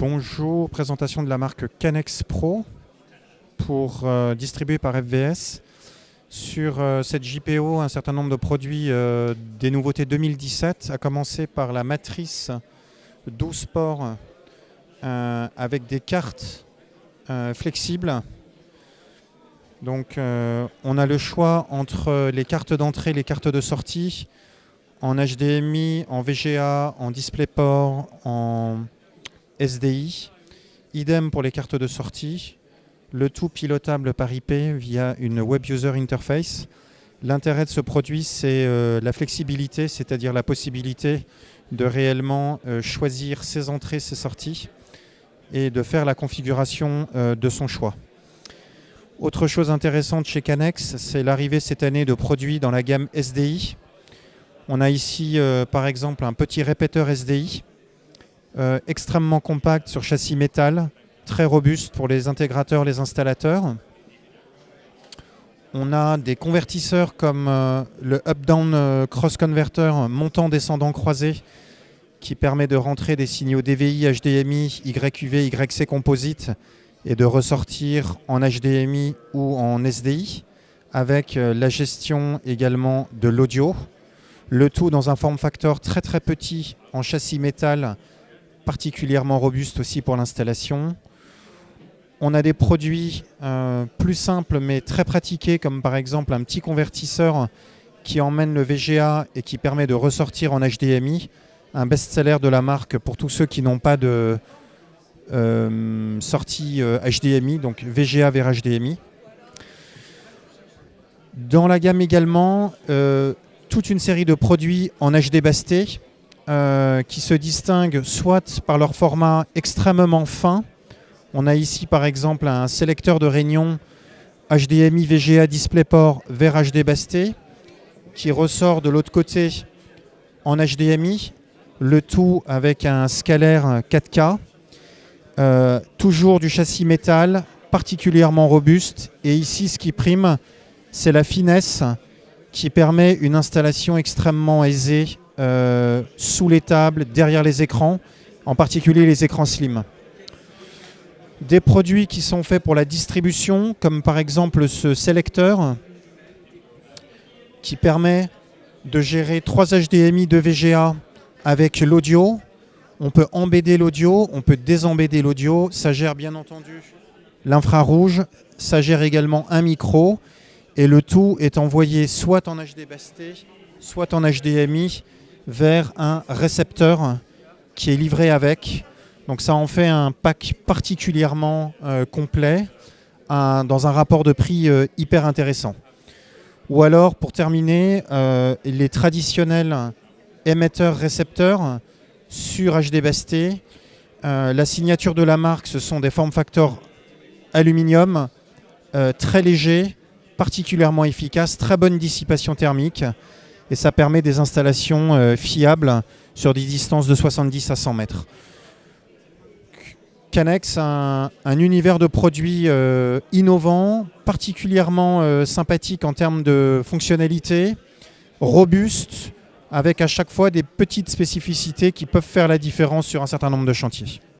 Bonjour, présentation de la marque Canex Pro distribuée par FVS. Sur cette JPO, un certain nombre de produits des nouveautés 2017, à commencer par la matrice 12 Sport avec des cartes flexibles. Donc on a le choix entre les cartes d'entrée et les cartes de sortie en HDMI, en VGA, en DisplayPort, en SDI. Idem pour les cartes de sortie. Le tout pilotable par IP via une Web User Interface. L'intérêt de ce produit, c'est la flexibilité, c'est-à-dire la possibilité de réellement choisir ses entrées, ses sorties et de faire la configuration de son choix. Autre chose intéressante chez Canex, c'est l'arrivée cette année de produits dans la gamme SDI. On a ici par exemple un petit répéteur SDI extrêmement compact sur châssis métal, très robuste pour les intégrateurs, les installateurs. On a des convertisseurs comme le Up-Down Cross Converter montant descendant croisé qui permet de rentrer des signaux DVI, HDMI, YQV, YC Composite et de ressortir en HDMI ou en SDI avec la gestion également de l'audio. Le tout dans un form factor très très petit en châssis métal, particulièrement robuste aussi pour l'installation. On a des produits plus simples mais très pratiqués, comme par exemple un petit convertisseur qui emmène le VGA et qui permet de ressortir en HDMI. Un best-seller de la marque pour tous ceux qui n'ont pas de sortie HDMI, donc VGA vers HDMI. Dans la gamme également, toute une série de produits en HD-basté qui se distinguent soit par leur format extrêmement fin. On a ici par exemple un sélecteur de réunion HDMI VGA DisplayPort vers HD-basté qui ressort de l'autre côté en HDMI, le tout avec un scalaire 4K, toujours du châssis métal, particulièrement robuste. Et ici ce qui prime, c'est la finesse qui permet une installation extrêmement aisée sous les tables, derrière les écrans, en particulier les écrans slim. Des produits qui sont faits pour la distribution, comme par exemple ce sélecteur qui permet de gérer 3 HDMI, 2 VGA avec l'audio. On peut embedder l'audio, on peut désembedder l'audio. Ça gère bien entendu l'infrarouge, ça gère également un micro. Et le tout est envoyé soit en HD-basté, soit en HDMI vers un récepteur qui est livré avec. Donc ça en fait un pack particulièrement complet dans un rapport de prix hyper intéressant. Ou alors, pour terminer, les traditionnels émetteurs-récepteurs sur HD-basté. La signature de la marque, ce sont des form factors aluminium très légers, particulièrement efficaces, très bonne dissipation thermique. Et ça permet des installations fiables sur des distances de 70 à 100 mètres. Canex, un univers de produits innovants, particulièrement sympathique en termes de fonctionnalité, robuste, avec à chaque fois des petites spécificités qui peuvent faire la différence sur un certain nombre de chantiers.